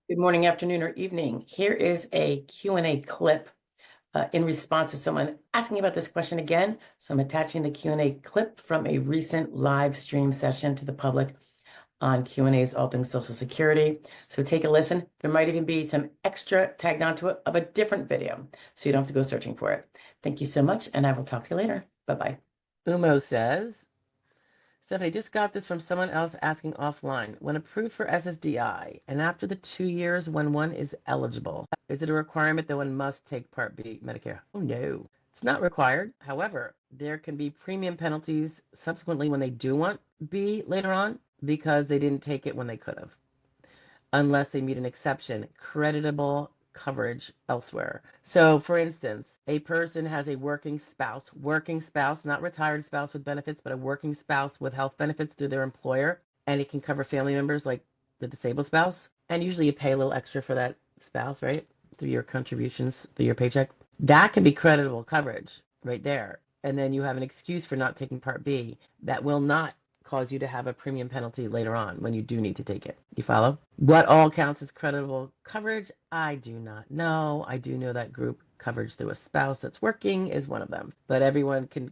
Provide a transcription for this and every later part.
Good morning, afternoon, or evening. Here is a Q&A clip in response to someone asking about this question again. So I'm attaching the Q&A clip from a recent live stream session to the public on Q&As, all things Social Security. So take a listen. There might even be some extra tagged onto it of a different video, so you don't have to go searching for it. Thank you so much, and I will talk to you later. Bye-bye. Umo says, Stephanie, just got this from someone else asking offline. When approved for SSDI, and after the 2 years when one is eligible, is it a requirement that one must take Part B Medicare? Oh, no. It's not required. However, there can be premium penalties subsequently when they do want B later on because they didn't take it when they could have, unless they meet an exception, creditable coverage elsewhere. So, for instance, a person has a working spouse, not retired spouse with benefits, but a working spouse with health benefits through their employer, and it can cover family members like the disabled spouse. And usually you pay a little extra for that spouse, right? Through your contributions, through your paycheck. That can be creditable coverage right there. And then you have an excuse for not taking Part B that will not cause you to have a premium penalty later on when you do need to take it. You follow? What all counts as creditable coverage? I do not know. I do know that group coverage through a spouse that's working is one of them. But everyone can,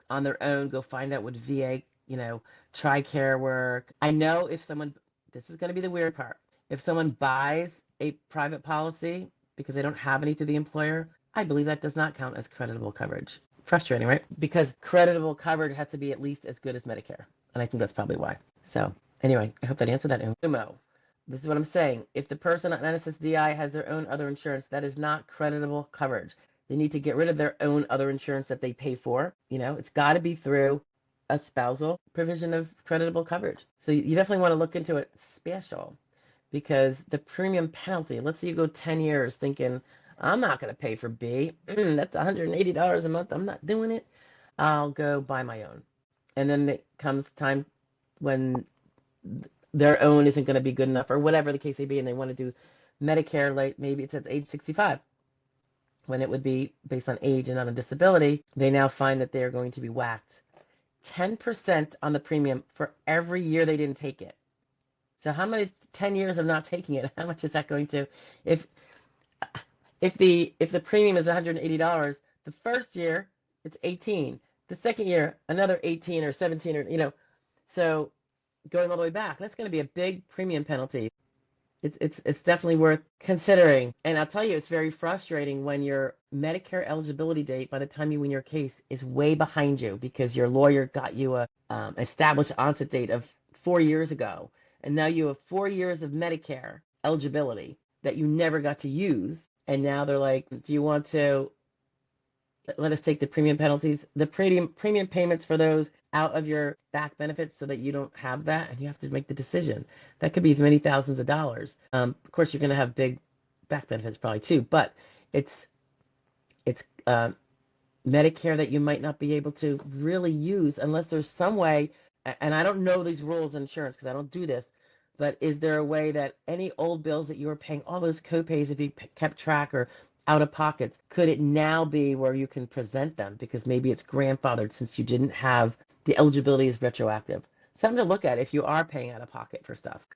on their own go find out what VA, TRICARE work. I know if someone, this is going to be the weird part, if someone buys a private policy because they don't have any through the employer, I believe that does not count as creditable coverage. Frustrating, right? Because creditable coverage has to be at least as good as Medicare. And I think that's probably why. So anyway, I hope that answered that. Umo, this is what I'm saying. If the person on SSDI has their own other insurance, that is not creditable coverage. They need to get rid of their own other insurance that they pay for. It's got to be through a spousal provision of creditable coverage. So you definitely want to look into it special because the premium penalty, let's say you go 10 years thinking, I'm not going to pay for B. That's $180 a month. I'm not doing it. I'll go buy my own. And then it comes time when their own isn't going to be good enough or whatever the case may be, and they want to do Medicare, like maybe it's at age 65, when it would be based on age and not a disability. They now find that they're going to be whacked 10% on the premium for every year they didn't take it. So how many 10 years of not taking it? How much is that going to, if the premium is $180, the first year it's 18, the second year another 18 or 17 or so going all the way back, that's going to be a big premium penalty. It's definitely worth considering. And I'll tell you, it's very frustrating when your Medicare eligibility date by the time you win your case is way behind you because your lawyer got you a established onset date of 4 years ago, and now you have 4 years of Medicare eligibility that you never got to use. And now they're like, do you want to let us take the premium penalties, the premium payments for those out of your back benefits so that you don't have that and you have to make the decision. That could be many thousands of dollars. Of course, you're going to have big back benefits probably too, but it's Medicare that you might not be able to really use unless there's some way, and I don't know these rules in insurance because I don't do this, but is there a way that any old bills that you were paying, all those copays, if you kept track, or out of pockets, could it now be where you can present them because maybe it's grandfathered since you didn't have the eligibility is retroactive? Something to look at if you are paying out of pocket for stuff.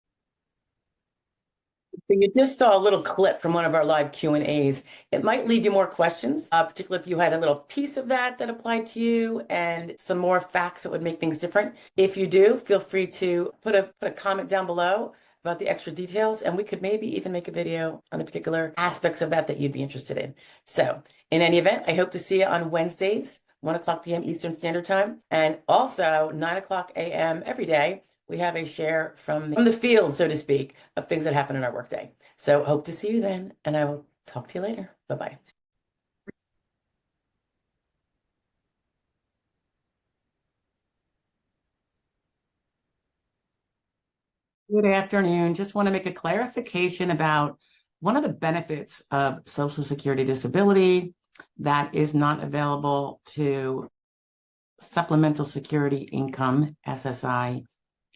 So you just saw a little clip from one of our live Q&As. It might leave you more questions, particularly if you had a little piece of that applied to you and some more facts that would make things different. If you do, feel free to put a comment down below about the extra details, and we could maybe even make a video on the particular aspects of that you'd be interested in. So in any event, I hope to see you on Wednesdays, 1:00 p.m. Eastern Standard Time, and also 9:00 a.m. every day. We have a share from the field, so to speak, of things that happen in our workday. So hope to see you then, and I will talk to you later. Bye-bye. Good afternoon. Just want to make a clarification about one of the benefits of Social Security disability that is not available to Supplemental Security Income, SSI,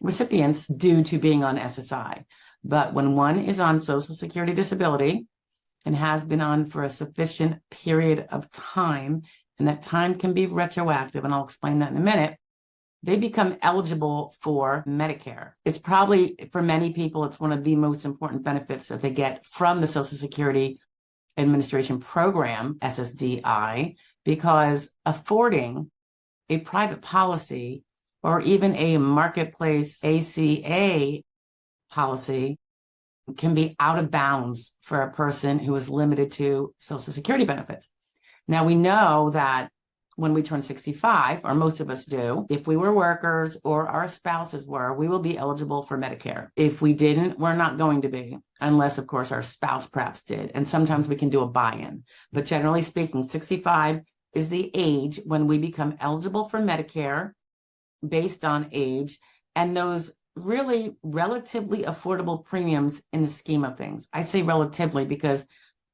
recipients due to being on SSI. But when one is on Social Security disability and has been on for a sufficient period of time, and that time can be retroactive, and I'll explain that in a minute, they become eligible for Medicare. It's probably, for many people, it's one of the most important benefits that they get from the Social Security Administration program, SSDI, because affording a private policy or even a marketplace ACA policy can be out of bounds for a person who is limited to Social Security benefits. Now, we know that when we turn 65, or most of us do, if we were workers or our spouses were, we will be eligible for Medicare. If we didn't, we're not going to be, unless, of course, our spouse perhaps did. And sometimes we can do a buy-in. But generally speaking, 65 is the age when we become eligible for Medicare based on age, and those really relatively affordable premiums in the scheme of things. I say relatively because,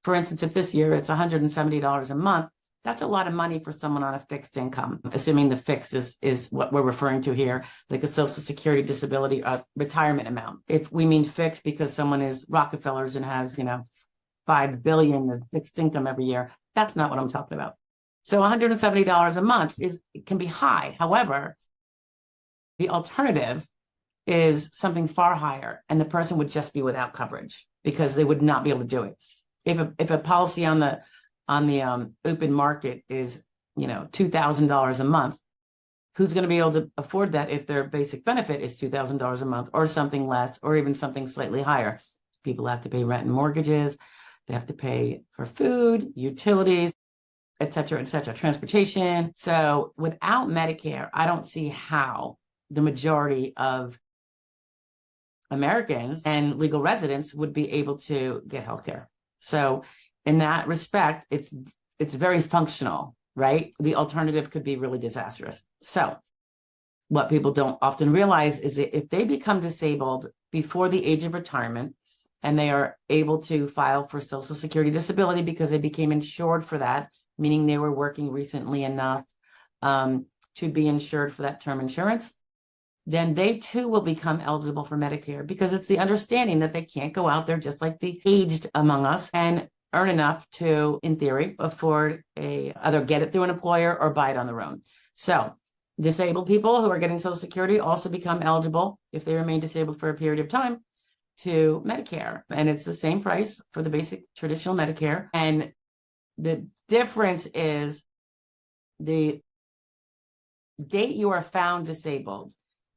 for instance, if this year it's $170 a month, that's a lot of money for someone on a fixed income, assuming the fix is what we're referring to here, like a Social Security disability retirement amount. If we mean fixed because someone is Rockefellers and has, $5 billion of fixed income every year, that's not what I'm talking about. So $170 a month can be high. However, the alternative is something far higher, and the person would just be without coverage because they would not be able to do it. If a policy on the open market is $2,000 a month, who's going to be able to afford that if their basic benefit is $2,000 a month or something less, or even something slightly higher? People have to pay rent and mortgages, they have to pay for food, utilities, et cetera, transportation. So without Medicare, I don't see how the majority of Americans and legal residents would be able to get healthcare. So in that respect, it's very functional, right? The alternative could be really disastrous. So what people don't often realize is that if they become disabled before the age of retirement and they are able to file for Social Security disability because they became insured for that, meaning they were working recently enough to be insured for that term insurance, then they too will become eligible for Medicare, because it's the understanding that they can't go out there just like the aged among us and earn enough to, in theory, afford either get it through an employer or buy it on their own. So disabled people who are getting Social Security also become eligible, if they remain disabled for a period of time, to Medicare. And it's the same price for the basic traditional Medicare. And the difference is the date you are found disabled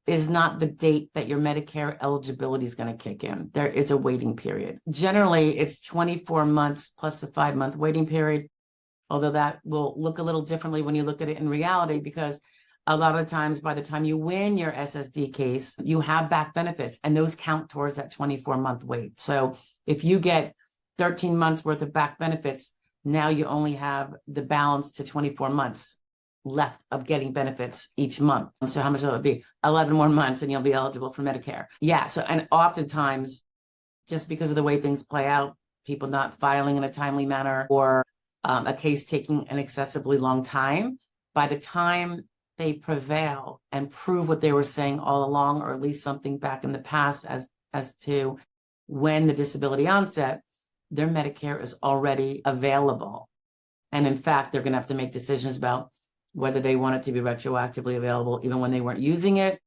is not the date that your Medicare eligibility is going to kick in. There is a waiting period. Generally, it's 24 months plus a 5-month waiting period, although that will look a little differently when you look at it in reality, because a lot of times by the time you win your SSD case, you have back benefits, and those count towards that 24-month wait. So if you get 13 months worth of back benefits, now you only have the balance to 24 months left of getting benefits each month. So how much will it be? 11 more months and you'll be eligible for Medicare. Yeah. So, and oftentimes, just because of the way things play out, people not filing in a timely manner, or a case taking an excessively long time, by the time they prevail and prove what they were saying all along, or at least something back in the past as to when the disability onset, their Medicare is already available. And in fact, they're going to have to make decisions about whether they want it to be retroactively available even when they weren't using it,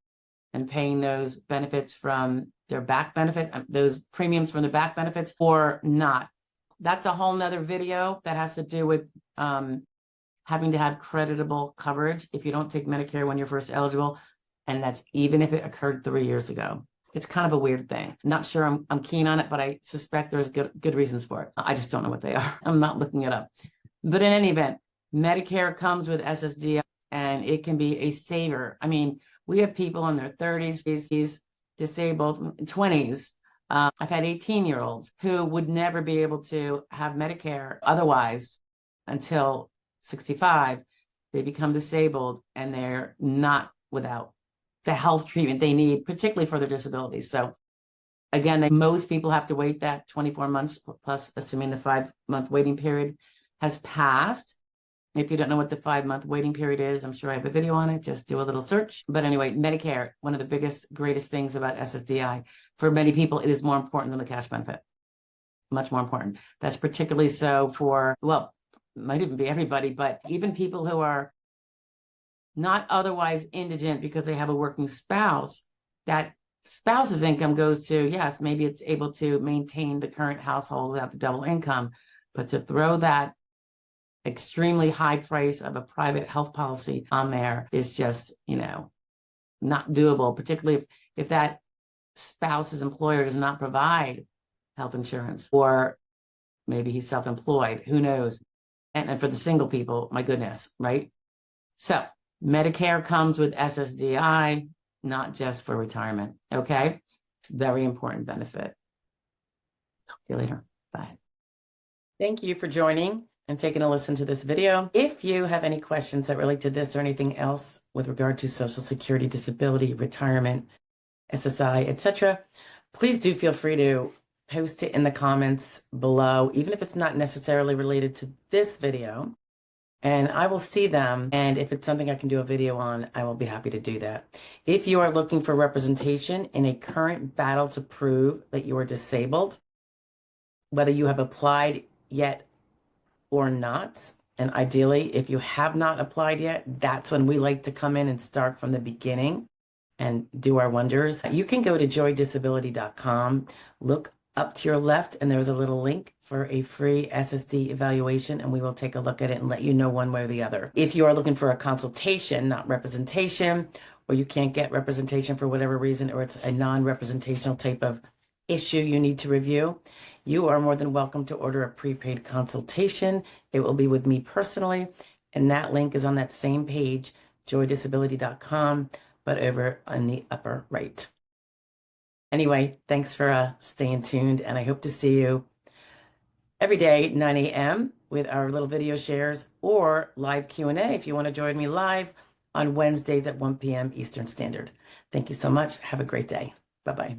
and paying those benefits from their back benefit, those premiums from their back benefits, or not. That's a whole nother video that has to do with having to have creditable coverage if you don't take Medicare when you're first eligible. And that's even if it occurred 3 years ago. It's kind of a weird thing. Not sure I'm keen on it, but I suspect there's good reasons for it. I just don't know what they are. I'm not looking it up. But in any event, Medicare comes with SSDI, and it can be a saver. I mean, we have people in their 30s, disabled, 20s. I've had 18-year-olds who would never be able to have Medicare otherwise until 65. They become disabled, and they're not without the health treatment they need, particularly for their disabilities. So again, most people have to wait that 24 months plus, assuming the 5-month waiting period has passed. If you don't know what the 5-month waiting period is, I'm sure I have a video on it. Just do a little search. But anyway, Medicare, one of the greatest things about SSDI, for many people, it is more important than the cash benefit. Much more important. That's particularly so for, well, might even be everybody, but even people who are not otherwise indigent because they have a working spouse, that spouse's income goes to, yes, maybe it's able to maintain the current household without the double income, but to throw that extremely high price of a private health policy on there is just, not doable, particularly if that spouse's employer does not provide health insurance, or maybe he's self-employed, who knows? And for the single people, my goodness, right? So Medicare comes with SSDI, not just for retirement. Okay. Very important benefit. Talk to you later. Bye. Thank you for joining and taking a listen to this video. If you have any questions that relate to this or anything else with regard to Social Security, disability, retirement, SSI, etc., please do feel free to post it in the comments below, even if it's not necessarily related to this video, and I will see them. And if it's something I can do a video on, I will be happy to do that. If you are looking for representation in a current battle to prove that you are disabled, whether you have applied yet or not, and ideally, if you have not applied yet, that's when we like to come in and start from the beginning and do our wonders. You can go to joydisability.com, look up to your left, and there's a little link for a free SSD evaluation, and we will take a look at it and let you know one way or the other. If you are looking for a consultation, not representation, or you can't get representation for whatever reason, or it's a non-representational type of issue you need to review, you are more than welcome to order a prepaid consultation. It will be with me personally, and that link is on that same page, joydisability.com, but over on the upper right. Anyway, thanks for staying tuned, and I hope to see you every day, 9 a.m. with our little video shares or live Q&A if you want to join me live on Wednesdays at 1 p.m. Eastern Standard. Thank you so much. Have a great day. Bye-bye.